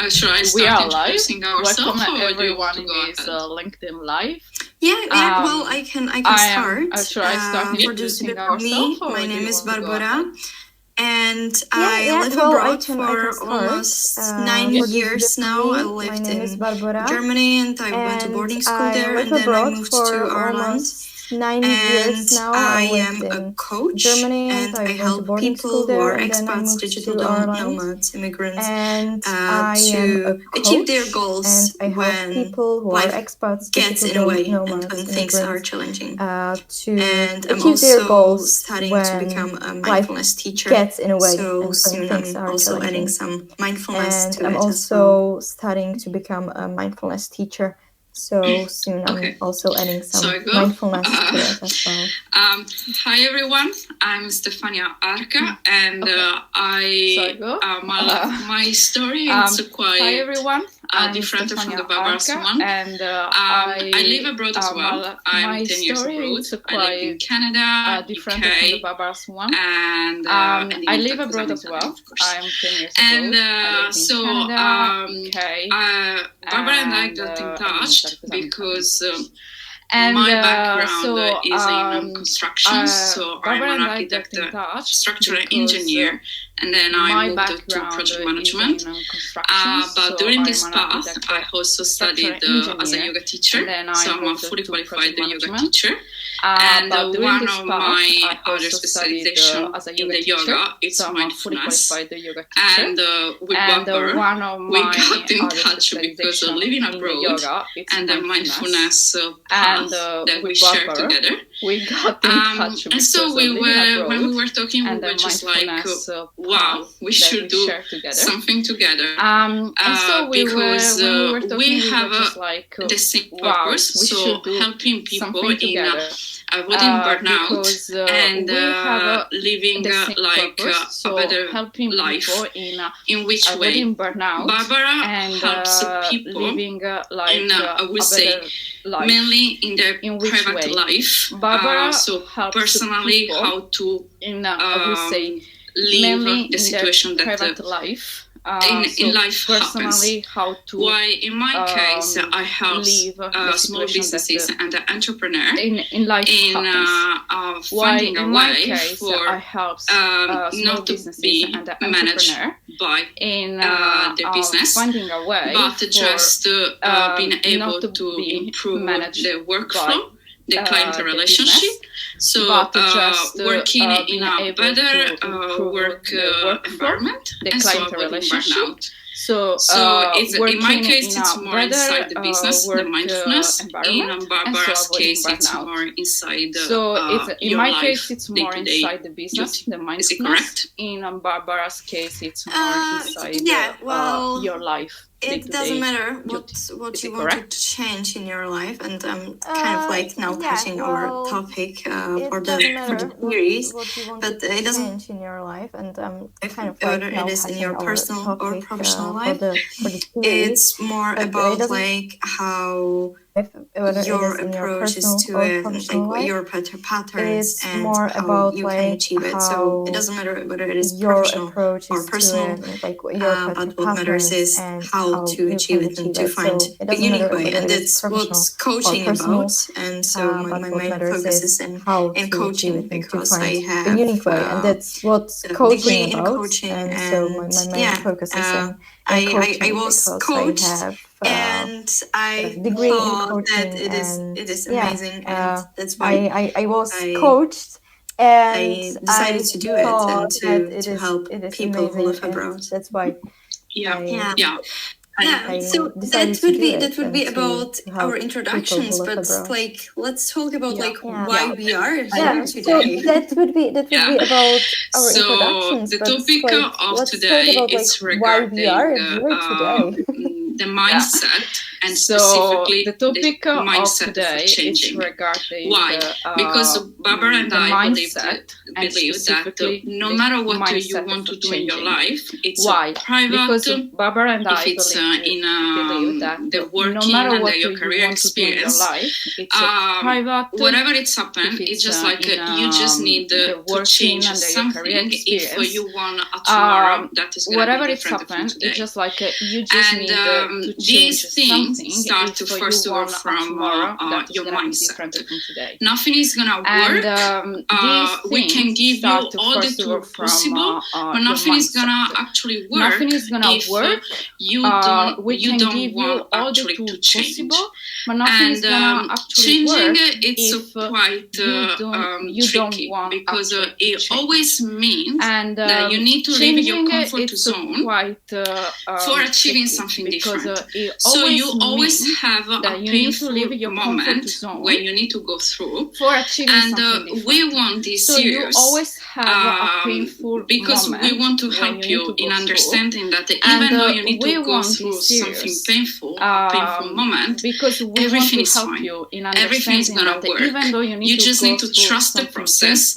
Should I We start are live. introducing ourselves, Welcome or do you want everyone to in go this ahead? LinkedIn Live. Well, I can start. Should I start For those who introducing don't know me, ourselves, or my do name you is want to go Barbora, ahead? and I live abroad for almost 9 years now. I lived in Germany, and I went to boarding school there, and then I moved to Ireland. And I am a coach, and I help people who are expats, digital nomads, immigrants, to achieve their goals when life gets in a way and when things are challenging. And I'm also studying to become a mindfulness teacher. So soon I'm also adding some mindfulness to it as well. Okay. So I go. Hi everyone, I'm Stefania Arca, and my story is Hi quite everyone. I'm different from Stefania the Barbara's Arca, one. and I live abroad as well. I'm my 10 years story abroad. is I live in quite Canada, different from the UK, Barbara's one. and I live Italy, abroad I'm as well. Italian, of course. I'm 10 years And abroad. I live in so Canada, UK, Barbara and I and got in in touch Italy, because and my background so is in construction. So I'm Barbara an and I architect, got in touch structural because engineer, and then I my moved to background project is management. in construction. But So during I'm this an path, architect, I also studied structural as a engineer, yoga teacher. and then So I I'm a moved fully to qualified project yoga management. teacher. And But during one this of path, my I other also specialization studied as a in yoga the teacher. yoga is So I'm a fully mindfulness. qualified yoga teacher. And with And Barbara, one of we my got in other touch because of specialization living in the abroad yoga, it's and the mindfulness. mindfulness path And that we with share Barbara, together. we got in touch And so because we of living were, when we abroad were talking, we and were the just like, mindfulness wow, path we that should we do share together. something together. And so Because when we were talking, we we have were just like, the same wow, purpose, we so should do helping people something in together. avoiding burnout Because and we have living the same like purpose, a so better helping life. people In which way? avoiding burnout Barbara and helps people living like in, I would a say, better life. mainly in their In which private way? life. Barbara So helps personally, people how to in I would say live mainly the in situation their that private life. in life personally happens. how to Why, in my case, I help live the small situation businesses that and the entrepreneur in life happens. Why finding a in my way case for I help small not to businesses be and the managed entrepreneur by in their business, finding a way but for just being able not to be improve managed the by workflow, the client the relationship. business, So but just working in being a able better to improve work the workflow, environment, the and so client avoiding relationship. burnout. So It's, in working my case, in it's a more inside the better business, the work mindfulness. In environment, and so Barbara's avoiding case, it's burnout. more inside So it's in your my life, case, it's more day-to-day inside the business, duty. the Is it mindfulness. correct? In Barbara's case, it's more inside your life. It doesn't matter duty. what Is you it want correct? to change in your life, and I'm kind of like now touching our topic for the series, but it doesn't whether it is in your personal or professional life. It's more about like how your approach is to it, and like what your patterns and how you can achieve it. So it doesn't matter whether it is professional or personal, but what matters is how to achieve it and to find a unique way. And that's what's coaching about. And so my main focus is in coaching, because I have a degree in coaching, and I was coached, and I thought that it is amazing, and that's why I decided to do it and to help people who live abroad. Yeah. So that would be about our introductions, but like let's talk about like why we are here today. So the topic of today is regarding the mindset, and So specifically the topic the of mindset today of changing. is regarding Why? Because Barbara and the I mindset and believe that specifically no the matter what you mindset want to of do in your changing. life, it's Why? private. Because Barbara and If I it's believe that the no working matter and what your you career want to do in your experience, life, it's private. whatever it's happened, If it's just like you just need the to working change and your career something. If experience, you want tomorrow, that is going to whatever be it's different from happened, today. it's just like you just And need to change these things something. start to If first you work want from tomorrow, that is your gonna be mindset. different from today. Nothing is gonna work. And these We can things give you start to all the first tools work from possible, but your nothing is gonna mindset. actually work. Nothing is gonna if work. you We you can don't give you want all the actually to tools change. possible, but nothing is And gonna actually changing work it's if quite you don't tricky, want because actually to it change. always means And that you need to leave your changing comfort it's zone quite for achieving tricky, something because different. it So you always means have a that you need to painful leave your comfort moment zone when you need to go through, for achieving and something different. we want this So you serious. always have a painful Because moment we want to when help you you need to go in through. understanding that And even though you need we to go want through this something serious, painful, a painful moment, because we want everything to is help fine. you in Everything is understanding gonna that work. even though you need You to just go need to through trust the something process,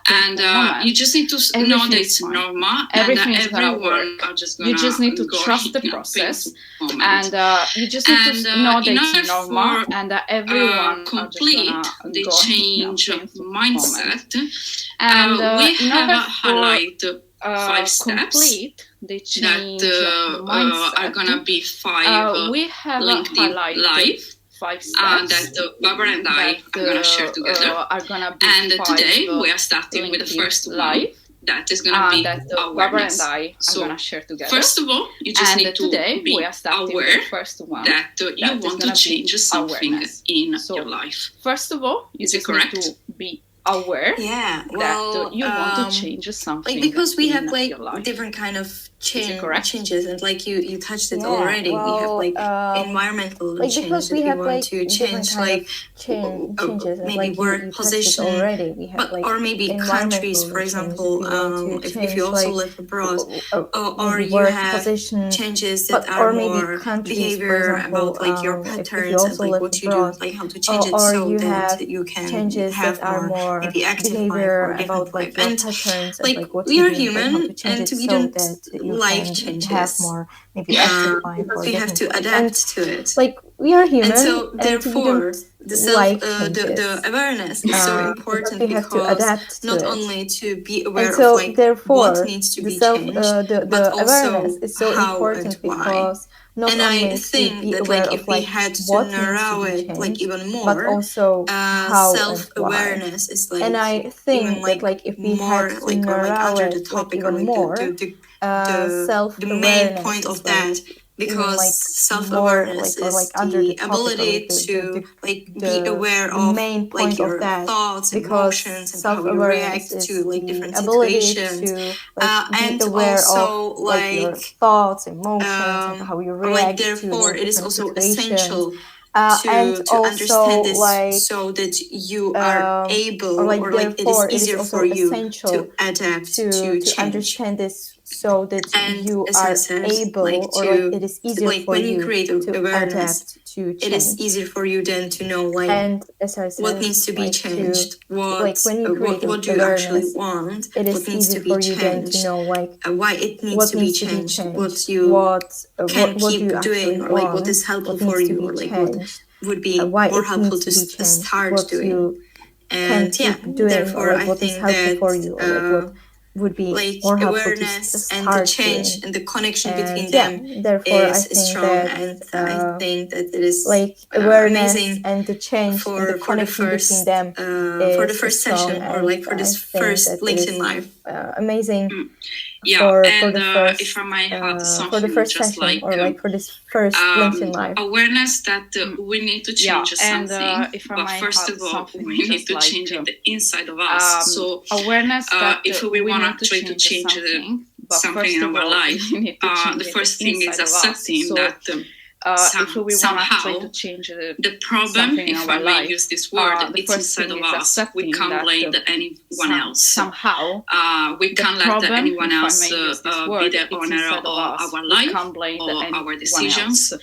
and moment, you just need to know that everything is it's fine. normal, Everything and is gonna everyone work. are just You gonna just need to go trust the in a process, painful moment. and you just need And, to know that in it's order normal, for, and that everyone are just complete gonna the go in a change painful mindset, moment. And we in have order for highlight 5 steps complete the change that mindset, are gonna be 5 we have LinkedIn highlighted live 5 steps that Barbara and I that are gonna share together. are gonna be And 5 today we are starting with the LinkedIn first one. live That is gonna be that Barbara awareness. and I are So gonna share together. first of all, you just And need to today be we are starting aware with the first one that you that is want to gonna be change something awareness. in So, your life. First of all, you Is it just need correct? to be aware Yeah, well, that you want to change something like, because we have in like your life. different kind of correct? changes, and like you touched it Yeah, already. We have well, like environmental like, change because that we we have want like to different change, kind like of changes, and maybe like work you touched it position, already. We have but like or maybe countries, for example, if you also live abroad, or maybe you work have position, changes that but are or maybe more countries, for behavior example, about like your if patterns you and also like live what you abroad, do, like how to change it or so you that have you can changes have that are more maybe active life behavior or different about like life. your And patterns and like like what we you are do, like how human, to change and it we so don't that you like can changes. have more maybe active life Because or we have different to life. adapt And to it. like we are human, And so and we therefore don't the self like the changes. awareness is so important, We have to because adapt to not it. only to be And aware so of like therefore what needs to the be self changed, the but also awareness is so how important, and why. because not And only I to think be that aware like of if we like had to what needs to narrow be it like changed, even but more, also how and why. self-awareness is like And I even think like that like if we more had to like or like narrow under it the like topic, or even like more, the main self-awareness point of is like that, even because like more self-awareness like or is like under the the topic, or ability like to like be aware the of main like point your of that, thoughts, because emotions, and how you react self-awareness to is like the different ability situations, to like be and aware also of like your like thoughts, emotions, and how you like react to therefore like it is different also situations. essential And to also understand this, like so that you are able, or like or like it is therefore it is easier also for you essential to adapt to to change. understand this, so that And you as I are said, able, like or to like it is easier like for when you you create to awareness, adapt to it is change. easier for you then to know like And as I said, what needs to be like changed, like when you create what do you actually awareness, want, it is what needs easy to be for you then to changed, know like why it needs what to be needs to be changed, changed, what you can what keep do you doing, actually or like what want, is helpful what for needs to you, be or like what changed, would be why more it helpful needs to to be changed, start what doing. you can And yeah, keep doing, or therefore like I what is think helpful that for you, or like what would be like more helpful to awareness and the start change doing. and the connection And between yeah, them therefore I is think strong, that and I think that it is like awareness amazing and the change and the connection between them for is the first strong, session, or and like for this I think first that it LinkedIn is live. amazing Yeah, for and the first if I might add something, for the first just session, like or like for this first LinkedIn live. awareness that we need to change and something, if I but might first add of all, something, we need just to like, change the inside of us. So awareness that if we want need actually to change something, but something first in of our all, life, we need to change the first thing is inside of us. accepting So that if we want actually somehow to change the problem, something in if our I may life, use this word, the it's first inside thing of is us. We accepting can't that blame anyone else. somehow We the can't let problem, anyone if I else may use this be word, the it's owner inside of of us. our We life can't blame or anyone our decisions. else.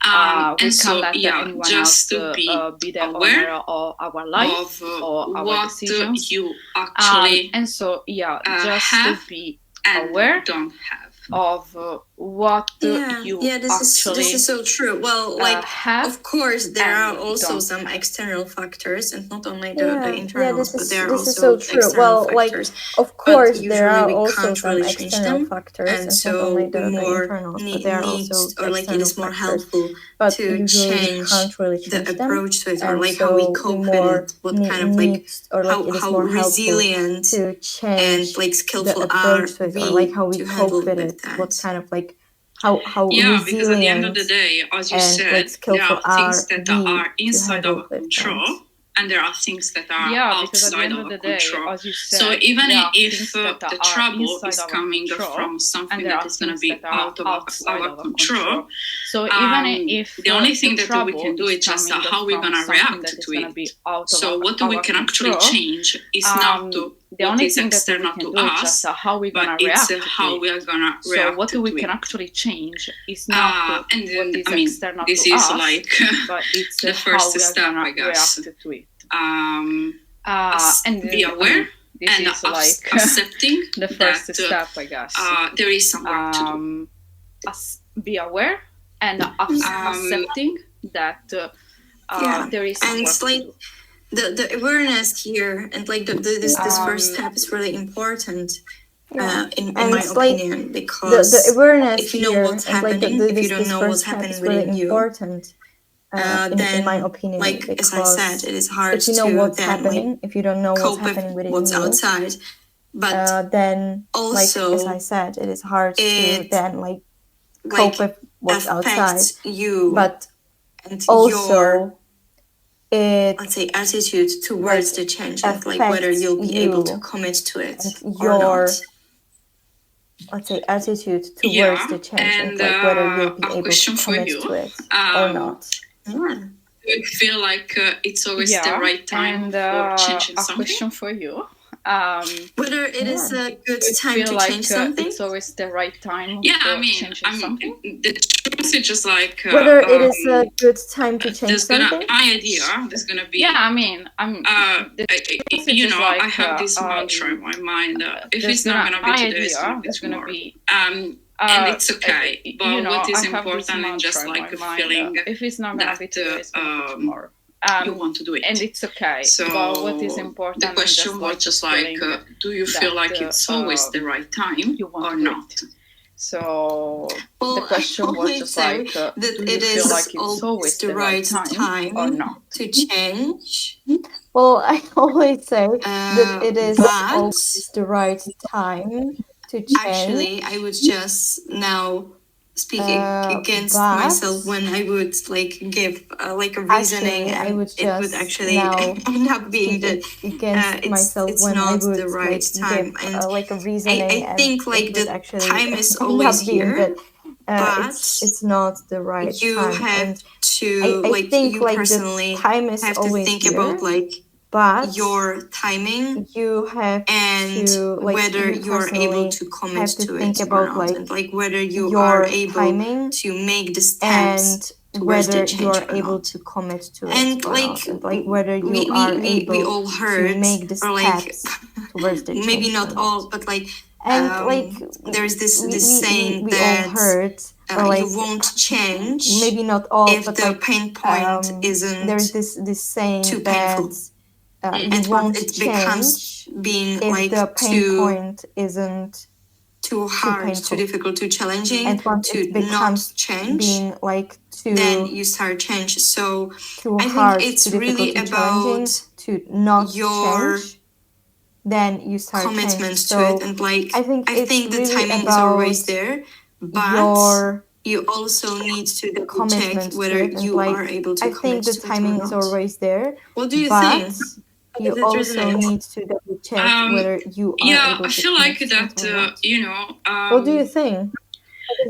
And We so, can't let yeah, anyone just else to be the aware owner of our life of or our what decisions. you actually And so, yeah, just have to be and aware don't have. of what you this actually is so true. Well, like have. of course there and are also don't some have. external factors, and not only the Yeah, internals, but there are this is also so true. external Well, like, factors. of But course, there usually are we also can't some really change external them, factors, and and not so only we the more internals, but there are need, also or like it external is more factors. helpful But to usually we change can't really the change them, approach to it, or and like how we so we cope with more it, what kind of like need, or like it is how more helpful resilient to and change like the skillful are approach to it, or like we how we to cope handle with with it, what that. kind of like how Yeah, because at the end of the resilient day, as you and said, like there skillful are things are that we are to inside handle our with control, things. and there are things that are Yeah, because at the outside end of of our the day, control. as you said, So even there are if things that the are trouble inside is our coming control, from and something there that are is going to things be that are out of outside our of our control, So even if the only thing the that we trouble can do is just coming how we're from going to something react that is to going to be it. out of So what we our can actually control, change is not to the what only is thing that we external can to do is us, just how we're but gonna it's react how to we it. are going to So react what to we it. can actually change is not And what then, is I mean, external this to is us, like but it's the how first we are step, gonna I guess. react to it. And be aware this and is like accepting the first that step, I guess. there is some work to do. Be aware and accepting that there is some and work it's to like do. the awareness here, and like this first step is really important. In my opinion, because the awareness if you know here, what's and like happening, if you don't this know first what's step happening is really within you, important. then, in my opinion, like as I because said, it is hard if you know to what's then happening, like if you don't know what's cope with happening within what's you, outside. But then, like also, as I said, it is hard to it then like cope with what's outside. affects you, But and also, your, it let's say, attitude towards the change, and like whether you'll be able to commit to it and or not. let's say, attitude towards the change, and like whether you'll be able to commit to it or not. Yeah. Do you feel like it's always the right time for changing a something? question for you. Whether it is a good time feel to like change something? it's always the right time Yeah, for I mean, changing something. the truth is just like Whether it is a good time to change something? My idea, there's gonna be. Yeah, I mean, you know, like, I have this mantra in my mind. If it's not gonna be today, it's gonna be tomorrow. And it's okay. But you know, what is I have important this is just mantra like in a my mind, feeling if it's not gonna be today, it's gonna be tomorrow. you want to do it, and it's okay. So but what is important? The question was just like, do you feel like it's always the right time or not? So well, the question was just like, that do you it feel is like it's always the right time or not? to change? Well, I always say that it is but always the right time to change. Actually, I would just now speak against myself when I would like give like a reasoning, I and would it would just actually now end up being that against myself it's when I not would the right like time. give And like a reasoning. I think like the time is end always up being here, that but it's not the right you time. have And to I like think you like personally the time is have to always think here, about like but your timing you have and to like whether you're able to commit to it or not, and like whether you are able to make the steps towards the change you're or able not. to commit to it And or like, not. And like whether you we are able we all heard, to make the or like towards the change maybe not or all, but like and like there's this saying we that all heard, or like you won't change maybe not all, if but the like pain point isn't there's this saying too that painful. you And won't it change becomes being if like the pain point isn't too hard, too difficult, too challenging, and once to it becomes not change, being like then you start change. So too I hard, think it's too really difficult, too about to not your change, then you start commitment change. to it, and like I think the really timing is always there, but your you also need to double check commitment whether to it, you like, are able to I commit think the to it or timing is not. always there. What do you but think? You also need to double check whether you are able to I feel like commit to it that or not. you know. What do you think?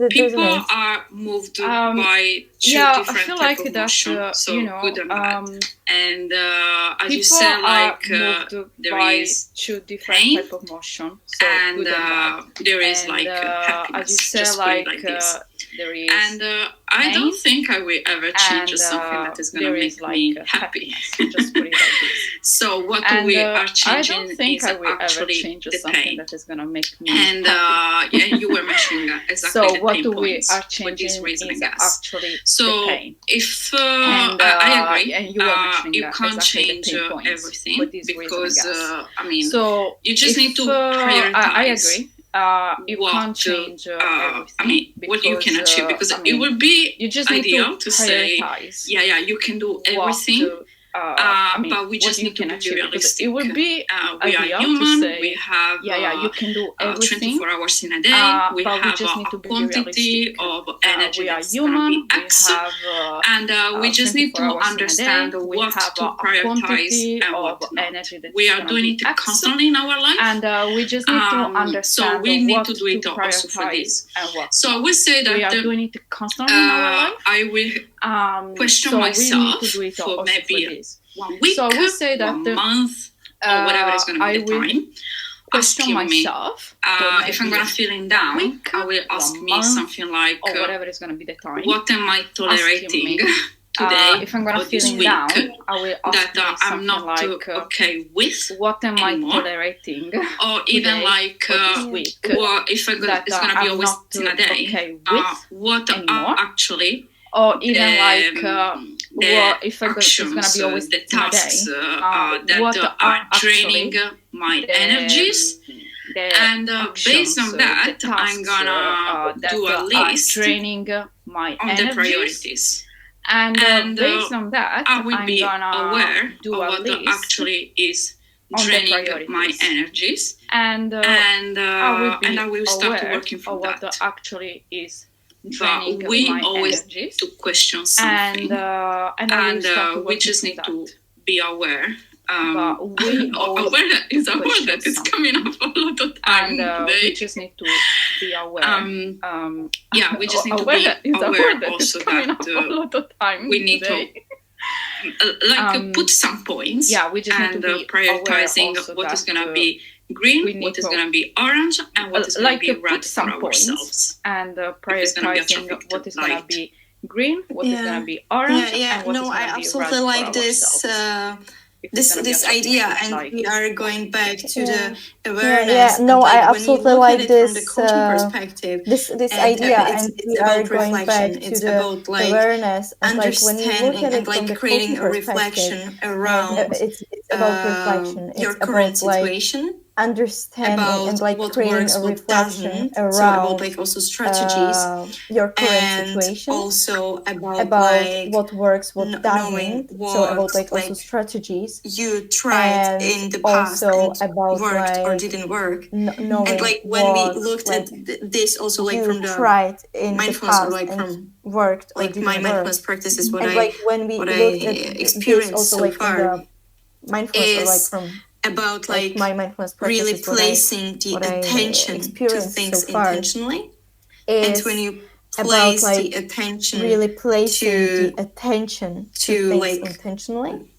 people are moved by two different type of motion, so good and bad. And as you said, like there is two different pain, type of motion, so and there is like happiness. As you said, just like this. there is and I don't think I will ever change something that is going to make me happy. Just put it like this. So what we are changing I don't think is I will actually ever change the something pain. that is going to make me And happy. you were mentioning exactly So the what pain we points are with changing this reasoning is gas. actually So the pain. if And, I agree, and you were mentioning you can't exactly the change pain points everything with this because reasoning gas. I mean, So you just need to I prioritize. agree. You what can't change everything. I mean, what you can achieve, because it would be you just need ideal to say, prioritize. yeah, you can do everything. But we what just you need to can be achieve, because realistic. it would be We are ideal human. to say, We have you can do everything. 24 hours in a day. We but have we just need to a be quantity realistic. of energy We are that's going to human. be X. We have And we just need to 24 hours in a understand day. We what have to a prioritize quantity and of what not. energy that We is are gonna doing be it X. constantly in our life. And we just need to understand so we need what to do it also for prioritize this. and what So I not. will say that We are doing it constantly in our life. I will question so myself we need to do it for also maybe for this. 1 week, So I will say that 1 month, or whatever is going to be the time. Question Asking me myself if I'm going to feeling down, week, I will ask me month, something like, or whatever is going to be the time. what am I tolerating me, today if I'm going or to this feeling week down, I will ask that me I'm not like, okay with what am anymore? I tolerating? Or even like, this week, what if it's going to be always in a day? Okay with what anymore? are actually or even the if actions, it's going to be always the in a tasks day, that are draining my energies. And based on that, I'm gonna do a list draining my on energies. the priorities. And based on that, I will I'm be gonna aware do of a what list actually is on the draining priorities. my energies. And I will start aware working from of what that. actually is But draining we my always energies. to question something, and we just need to be aware. But we aware is a word that is coming up a lot of time today. We just need to be aware. We just need to be aware also that we need to put some points. We just need to be prioritizing aware what is going to be green, what is going to be orange, and what is going to be red for ourselves. And prioritizing what is going to be green, what is going to be orange, and what is going to be red. I absolutely like this idea, and we are going back to the awareness. I absolutely like this from the coaching perspective. This idea, and we are going back to the awareness, and like when you look at it from the creating coaching a reflection around it's about reflection. It's your about current situation, understanding and like what creating works, a what reflection doesn't. So around about like also strategies, your current and situation, also about like what works, what doesn't. So about like also strategies you tried in the past also and about worked or like didn't work. knowing And like when we what, looked like, at this also like you from the tried in the mindfulness past or like and from worked or like didn't my work. mindfulness practice is what And I like when we what looked I at this experienced also so like far from the mindfulness or like is from about like my mindfulness practice really is what placing the what I attention to experienced things so far intentionally. is And when you about place like the attention really placing to the attention to to, things like, intentionally,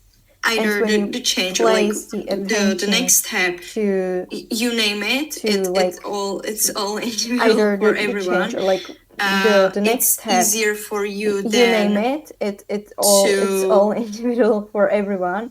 either and when the you change or like place the the attention next step, to you name it, to, like, it's all individual either for the everyone. change or like the next It's step, easier for you you than name it, it's all individual for everyone.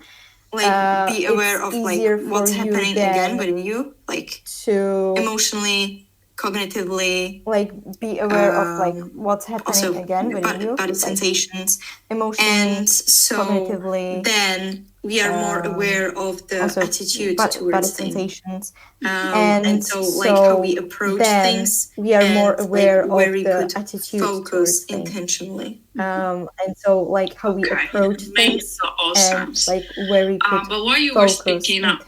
like be aware it's of like easier what's for you happening again than within you, like to emotionally, cognitively, like be aware of like what's happening also again within you, body like sensations, emotionally, and so cognitively, then we are more aware of the also attitude body towards things. sensations, And so like how we approach then things, we are more and, aware like, where of we the put attitude focus towards things. intentionally. And so like how we approach things and like where we put but while you were focus speaking, a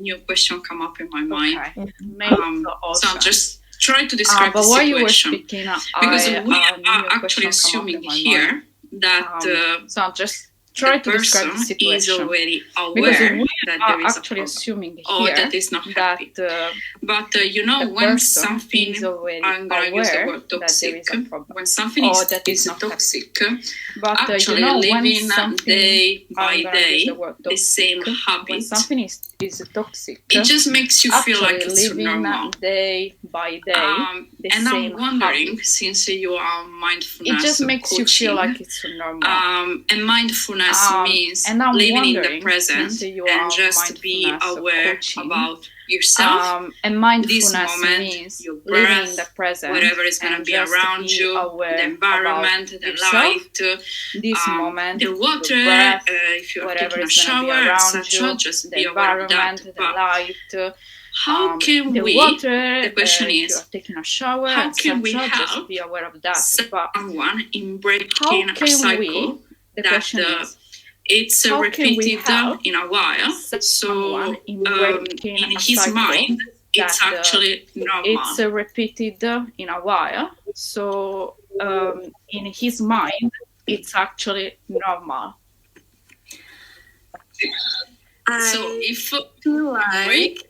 new question come up in my mind. So I'm just trying to describe the while you were situation, speaking, because we are new actually question come up assuming in my here mind. that So I'm just try to describe the person is situation. already Because aware we that are there is a actually problem assuming or here that is not that happy. But the when person something, is already I'm going to use the aware word that there toxic, is a problem, when something or that is is not happy. toxic, But actually when living something, day by I'm gonna use day the word the same toxic, when habit, something is toxic, it just makes you feel like actually it's living normal. day by day the And same I'm wondering, habit, since you are mindfulness it just makes you coaching, feel like it's normal. and mindfulness means And I'm living in the wondering, present since you and are just be mindfulness aware coaching, about yourself, and this mindfulness moment, means your living in the breath, present whatever is going to and be just around be you, the aware environment, about the yourself, light, this moment, the water, the breath, if you're whatever taking a is going to be shower, around etc. you, Just the be aware of that. environment, the But light, how can the we, water, the question if you is, are taking a shower, how can we etc., just help be aware of that. But someone in how breaking a can cycle we, the that question is, it's how can we repeated help in a while? someone So in breaking in a his cycle mind, it's that actually normal. it's repeated in a while? So in his mind, it's actually normal. So if you break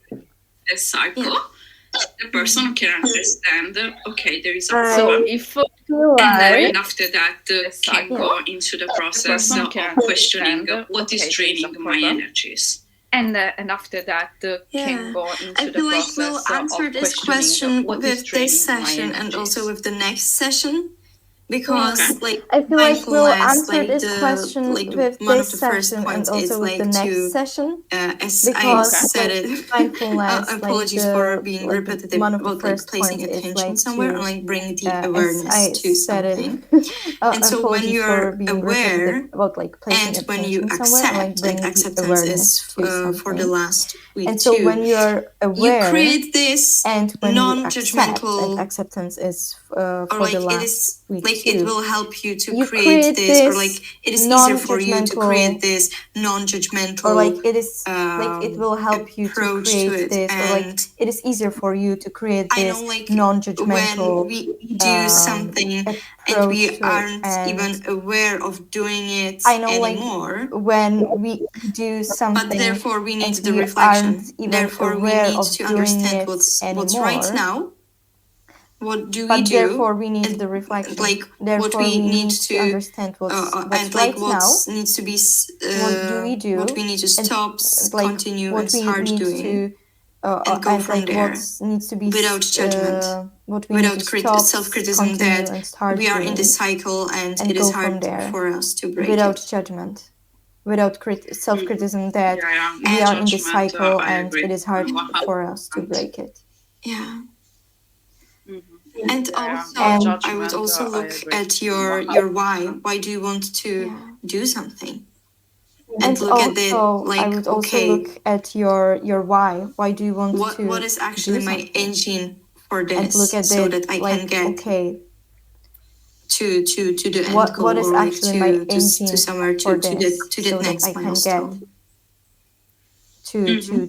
the cycle, the person can understand, okay, there is a problem. So if And then after that, can go into the process person of can questioning understand, what is okay, there is a draining my problem. energies. And after that, can go I into the feel like we'll process answer of this questioning question what is with this draining my session and also energies. with the next session. Because Okay. like I feel like we'll mindfulness, answer like this the question like with one of this the first session and points also is with like the next to session, as I because said like it, mindfulness, apologies like for being like repetitive one of the about like first placing points is attention like somewhere to, and like bring the as awareness I to said something. it, And so when apologies for you're being aware repetitive about like placing and when you attention somewhere and like accept, like bringing the acceptance awareness is to for the something. last week And so too, when you're you aware create this and when you accept, and non-judgmental, acceptance is or for like the it last is week like it too, will help you to you create this, or like this it is easier for you to create non-judgmental, this non-judgmental or like it is like it will help you to approach to create it. this, or like And it is easier for you to create I this know like non-judgmental when we do something and approach we to it. aren't And even aware of doing it I know anymore, like when we do but something therefore we need and the we reflection. aren't even Therefore we aware need of to doing understand it what's anymore, right now. What do we but do? therefore we need And the reflection. like what Therefore we we need need to understand what's and like right what now. needs to be What do we do? what we need to And stop, like continue, what and we start need doing, to and go and from like there what needs to be without judgment, what we need without to stop, self-criticism continue, that and start we are in doing, this cycle and and it is go from hard there for us to break without it. judgment, without self-criticism that Yeah, we and are in this judgment, cycle I and agree. it is hard 100%. for us to break it. Yeah. Mhm. And Yeah, also, no I judgment. would also I look agree. at your why. Why do you want to do something? And look at it also, I like, would also okay, look at your why. Why do you want to what is actually do my something? engine for And this, look at so it that I like, can get okay, to the end what goal, is or like actually my to engine somewhere for to this, that so that next I can milestone. get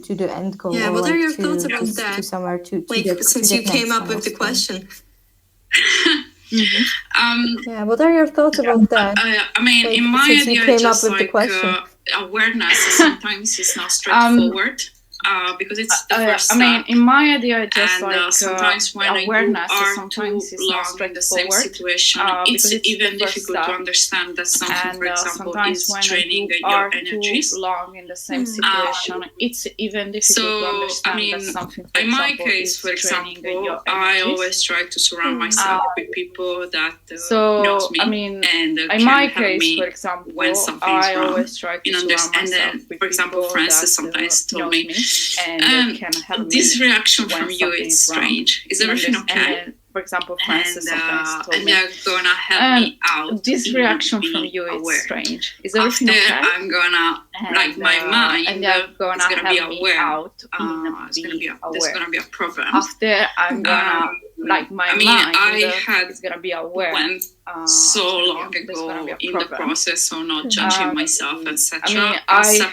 to the end goal, Yeah, or what like are your to thoughts about that? to somewhere to Like that, since to you that came next up with the milestone. question. Yeah, what are your thoughts about that? I mean, Like, in my since you idea, came up just with the like question. awareness sometimes is not straightforward. Because it's the first I mean, step. in my idea, just And like sometimes when awareness, you are sometimes too it's not long in the same straightforward. situation, Because it's even the first difficult to step. understand that something, And for example, sometimes is when draining you your are energies. too long in the same situation, it's even difficult to So, understand I mean, that something, for in my example, case, is for draining example, your I energies. always try to surround myself with people that So, knows me I mean, and in can my help case, me for example, when something is I wrong. always try to surround And myself then, with for example, people friends that sometimes told knows me, and can help this me reaction when from you something is is wrong. strange. Is everything And okay? then, for example, friends sometimes told And me, they're gonna help me out. this reaction be from you is aware. strange. Is everything After okay? I'm gonna, like my mind, and they're gonna is gonna be help me aware. out There's gonna be a problem. After I'm gonna, like my I mean, mind I had is gonna be aware. went so long ago in the process of not judging myself, etc. I mean,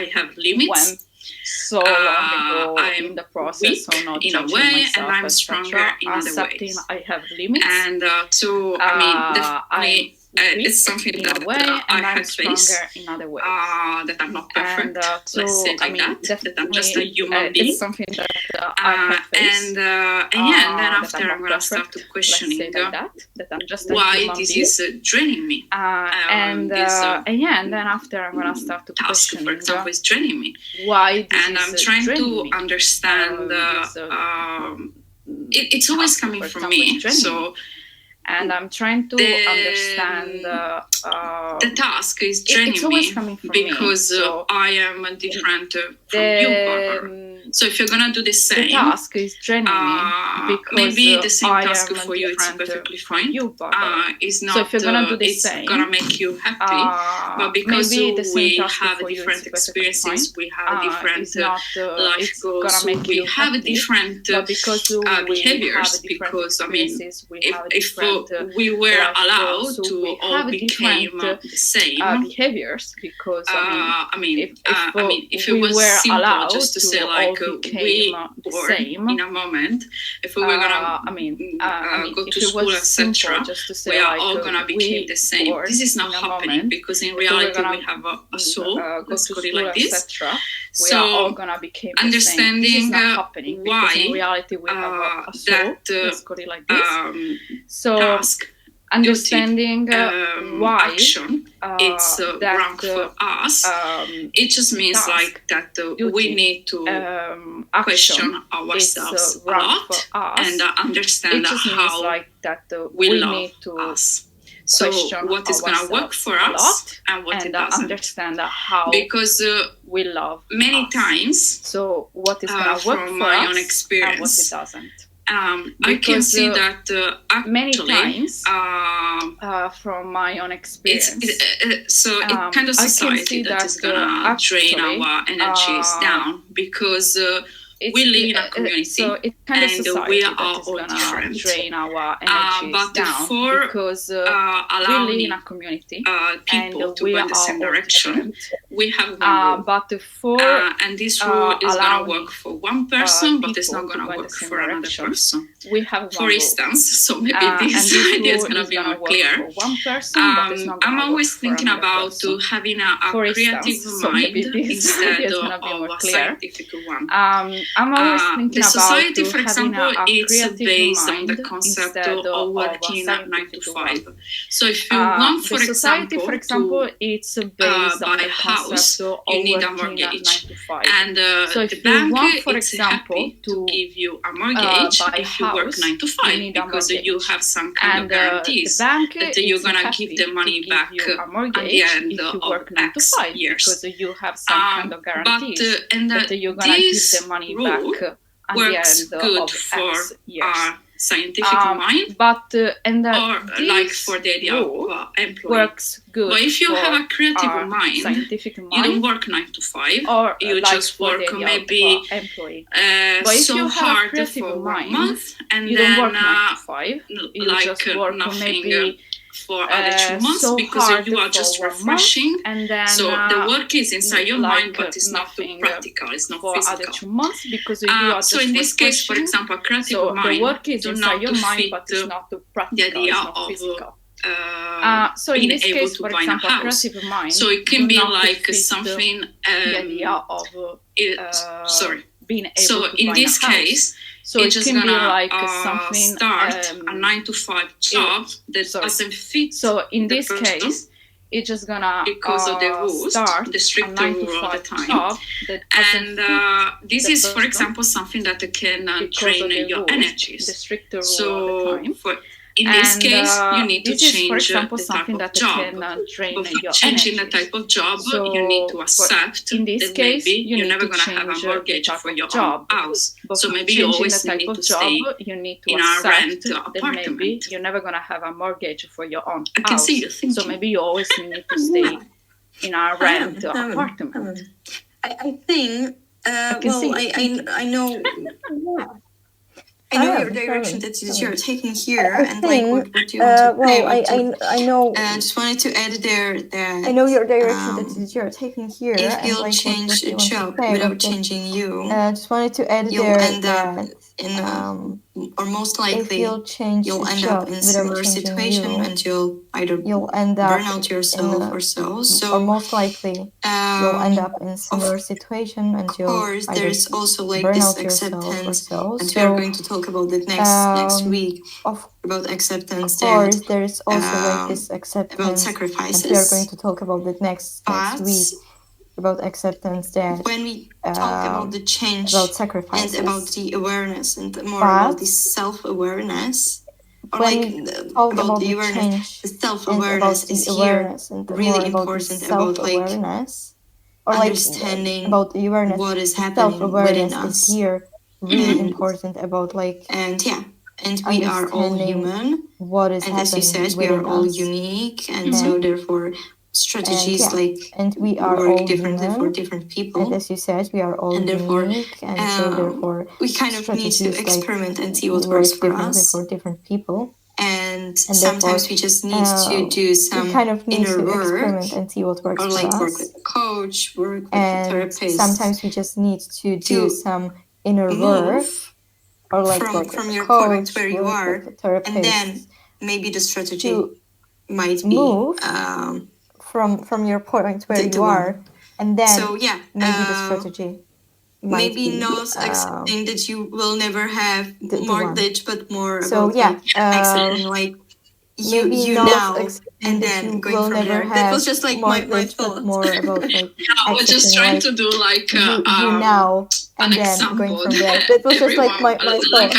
I have limits. went so long ago I'm in the process of not in a judging way, myself, and I'm stronger in other accepting ways. I have limits. And I mean, definitely it's something in that a way, and I I'm have faced. stronger in other ways. That I'm not perfect. So, let's say like that I'm just a human being. It's something that I have faced. And then after I'm gonna start to questioning that I'm just a why human this being. is draining me. And then after I'm gonna start to task, questioning for example, is draining me. why this And is I'm trying to me. understand. It's always coming from me. So. And I'm trying to understand. The task is draining it's always me coming from because me. So I am different from you, Barbara. So if you're gonna do the same, the task is draining me because maybe the same I task am for you it's perfectly fine. You, it's not. So if you're gonna do the it's same, gonna make you happy. But because we have different experiences, we have different life goals, we have different behaviors. Because I mean, if we were allowed to all became the same behaviors, because if it was simple just to say like we were in a moment, if we were gonna go to school, etc., we are all gonna become the same. This is not happening because in reality we have a soul. Let's put it like this. We are all gonna become understanding why in reality we have a soul. Let's put it like this. So task, understanding why action it's wrong for us. It just means like that we need to question ourselves a lot and understand how like that we love us. So what is going to work for us and what it doesn't. Understand how because we love many us. times. So what is going to work from for my us own experience, and what it doesn't. I can see that actually, many times from my own experience. It kind of society that is gonna drain our energies down because we live in a community, so it kind of and we are all different. Drain our energies but down for because allow we live in a community, people and to we go are in the same direction. Different. We have one rule. But for and this rule is gonna work for one person, but it's not gonna work for another person. We have for instance, so maybe this idea is gonna be more clear. For one person, but it's not I'm always work thinking for about person. Having a creative mind instead of a scientific one. I'm always thinking the society, about for example, it's based on the mind concept of working 9 to 5. So if you want, want, for example, to it's based on buy the a house, concept you of need a working mortgage. 9 to 5. And so if the you bank want, for is example, happy to give you a mortgage if you work 9 to 5 because you have some kind of guarantees that you're gonna give the money back at the end of X years. Because you have some kind of guarantees that you're gonna give the money back at works the end good of for X years. our scientific mind, but or like for the idea of employee. Works good. But if you have a creative mind, you don't work 9 to 5, or you like just work maybe so hard for 1 month, and you then don't work 9 to 5. You like just work nothing maybe for other 2 months so because you are just refreshing. And then, so the work is inside your mind, but it's not nothing practical, it's not for physical. Other 2 months because you are just so in this case, for example, a creative mind, the work is inside your mind, but it's not practical, the idea it's not of physical. So in this case, for example, creative mind, so it can be like something. The idea of being able so to in buy this a house. case, so it's it just can be gonna like something start a 9 to 5 job that doesn't fit. So in this case, it's just gonna because of the rules, start the strict a 9 to rule 5 all the time. Job that and this is, for example, something that can drain your energies. The stricter rule so all the time. In this case, you need to change for example, the type that of job. Can drain but for your changing energies. the type of job, So you need to accept in this that case, maybe you you're need never to going to have a change mortgage the type for of your job. own house. But So maybe you always the type need of to job, stay you need to in a rent accept that apartment. maybe you're never going to have a mortgage for your own I can house. see you thinking. So maybe you always need to stay in a rent apartment. I think. I know. I know your direction that you're taking here, and like what you want to say. I know. Just wanted to add there that I know your direction that you're taking here. If you'll and change what a you want to job say, without changing you, just wanted to add you'll there end up that or most likely you'll end up in a similar situation and you'll either burn out yourself or so. Or most likely you'll end up in a similar situation and you'll course, there's also like burn this out yourself or acceptance, so. and we are going to talk about it next week about acceptance. Of course, there is also like this acceptance, about sacrifices. And we are going to talk about it next week about acceptance. That when we talk about the change about sacrifices and about the awareness and more about the self-awareness, or like about the awareness, the self-awareness is here really important about like or like understanding about the awareness, what is happening within us is here really important about like and we are all human, what is and as you said, we are all unique, and so therefore strategies and we are work all differently human, for different people, and as you said, we are all and therefore, unique, and so therefore we kind of need to experiment and see what works for us for different people. And sometimes we just need to do some inner work and see what works or like for us. work with a coach, work with and a therapist. Sometimes we just need to do some inner work or like from your point where you are, and then maybe the strategy might be from your point where you are, and then so maybe the strategy might maybe be, not accepting that you will never have mortgage, but more so about accepting like you now, and then going from there. That was just like my thought. More about like I was just trying to do like you now. And an then example going from there. That was just like my like thought.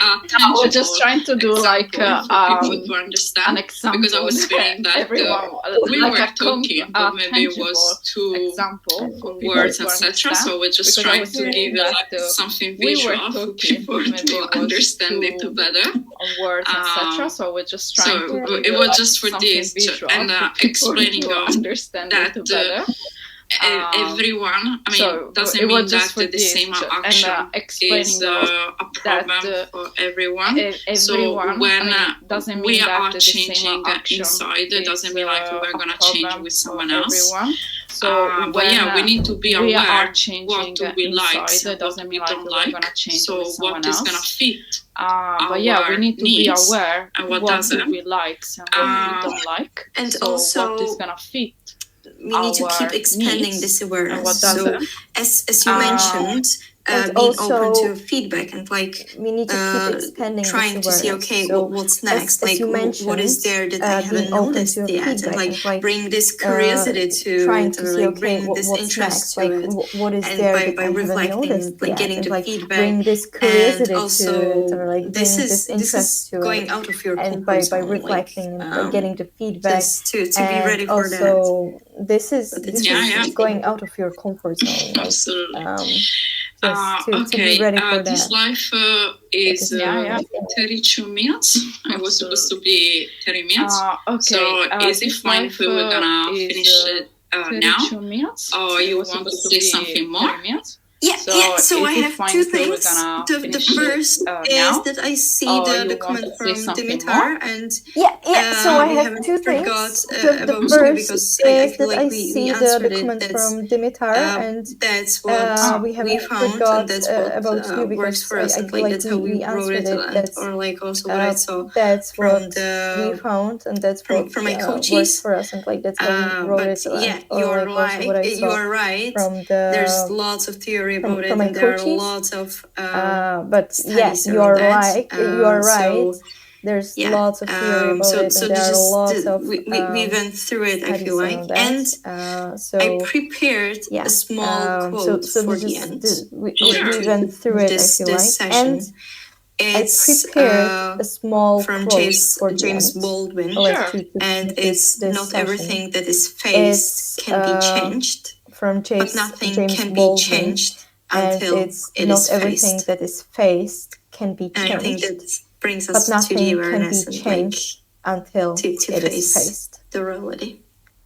I was just trying to do like people to understand, an example, because I was feeling that everyone we like were a talking, but maybe it was too example words, etc. So we're just trying to give it like something visual for people to understand it better. Words, etc. So we're just trying to. It was just for this and explaining to understand that it better. Everyone, I mean, doesn't mean that the same action is a problem for everyone. So when doesn't we mean are that changing inside, it doesn't mean like we're going to change with someone else. So but yeah, we need to be aware what do we like, what we don't like. So what is going to fit but yeah, we need to be aware and what do doesn't. we like and what we don't like. And so also what is going to fit. We need to keep expanding this awareness. So as you mentioned, and being also, open to feedback and like we need to keep expanding trying to see, okay, so what's next? As like what is there that I haven't noticed yet? And like bring this curiosity to trying it, to or see, like bring this interest next? to like, it. What is and there by that I reflecting, haven't noticed like yet? getting and the like feedback, bring this curiosity and also to it, or like this bring is this interest to going it. out of your And comfort zone, by reflecting like, and by getting the feedback, to be ready for also, that. This is going out of your comfort zone. Like, absolutely. To be ready for this that. life is 32 minutes. It was supposed to be 30 minutes. So is it fine if we were gonna finish it now? Minutes? Or you want to say something more? So I have two things. The first is that I see the comment from Dimitar, and so I have two things. The first is that I see the comment from Dimitar, and that's what we haven't found, and that's what about you, because works for us, I and feel like like that's how we wrote it, that's, or like also what I saw. That's from what the, we found, and that's what from my coaches works for us, and like that's how we wrote it. You are right. From there's lots of theory about it, and there are lots of but yes, you are right. There's lots of theory about it, and there are lots of we went through it, I feel like, and so I prepared a small quote for the end. We went through it, I feel like, session. I prepared a small from quote for James Baldwin, and it's not everything that is faced can be changed, from but nothing James can Baldwin, be changed until it's not everything faced. that is faced can be changed. And I think that brings us but nothing to the awareness can be changed until to it is faced. The reality.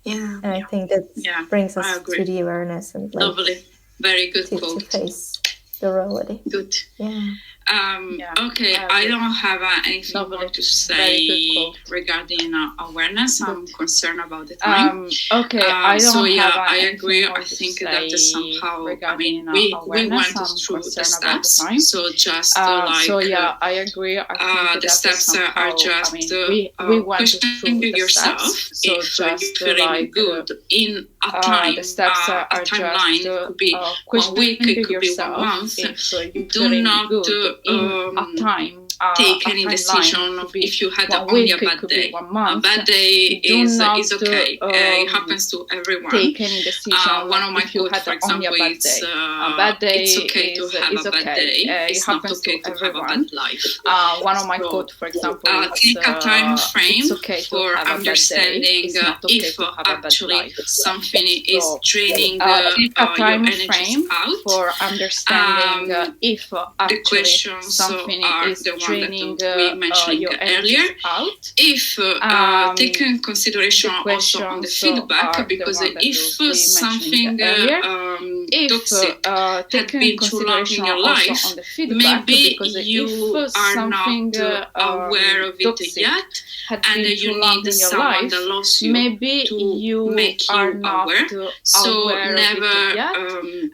Yeah. And I think that brings us to the awareness, and like, lovely, very good quote. To face the reality. Good. Yeah. Okay, I don't have anything more to say regarding awareness. I'm concerned about the time. Okay, I don't have I agree. I think that somehow, we went through the steps. So just I agree. I think the steps are just we went through questioning the yourself steps. So if just you're feeling good in a time, the steps a are timeline. just It could be 1 questioning week, it could be 1 yourself month. if you're Do feeling not good in a time. take a any timeline decision could be if you had 1 only week, a it bad could be day. 1 A month. bad day Do is not okay. It happens to everyone. take any decision One of my if you quotes, had for only a example, bad it's day. A bad day it's okay to have is a bad okay. day. It It's not happens okay to to have a everyone. bad life. One of my So, quotes, for example, is take a time frame it's okay to for have a bad day. understanding It's not okay if to have a bad actually life. something is So, draining take a your time energies frame out. for understanding if The actually questions something are is the one draining that we mentioned your earlier. energies out. If take in consideration The also on the questions feedback, are the because one that if we something mentioned earlier. If toxic had take in been too long in consideration your also life, on the feedback, maybe because you if are something not aware of it toxic yet, had and been you too long need in your someone life, that loves you maybe to you make are you not aware. So aware of never it yet,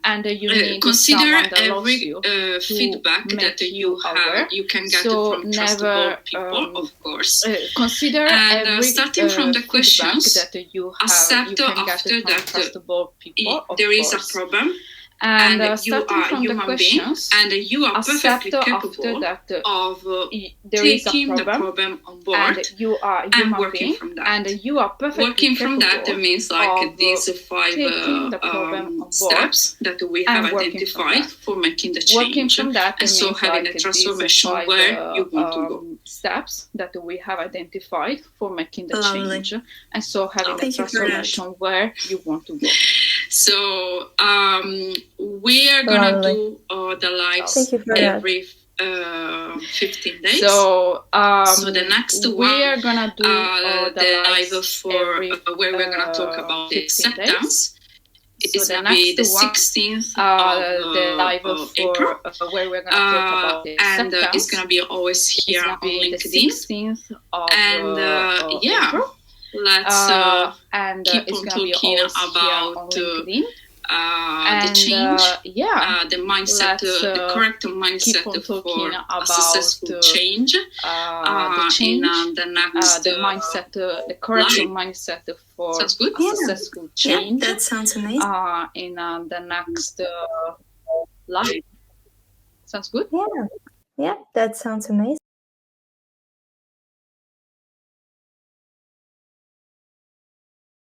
and you need consider someone that loves every you to feedback make that you aware. have. You can get So it from trustable never people, of course. consider And every starting from the feedback questions, that you have. accept You can get after it from that trustable people, of there is a course. problem, And you starting are a from the human being, questions, and you are accept perfectly after capable that of there is a taking the problem, problem on board and you are a and human working being, from that. and you are perfectly Working from that capable means like of these 5 taking the problem on board steps that we have and working from identified that. for making the Working change. from that And so means having like a transformation these 5 where you want to go. steps that we have identified for making the Lovely. change, and so having a Thank you for that. transformation where you want to go. So we are gonna Lovely. do the lives Thank you for that. every 15 days. So the next we one, are gonna do the live lives for every where we're gonna talk about the 15 days. acceptance. So It's the gonna be the next one, 16th the live of for April. where we're gonna talk about the And acceptance. it's gonna be always It's here gonna on be the LinkedIn. 16th of And yeah, April. let's And keep it's on gonna be talking always here on about LinkedIn. the change, the mindset, let's the correct mindset keep on for talking a about successful change. the change, in the next the mindset, the correct live. mindset for Sounds good? a successful Yeah, change that sounds amazing. in the next live. Sounds good? Yeah, that sounds amazing.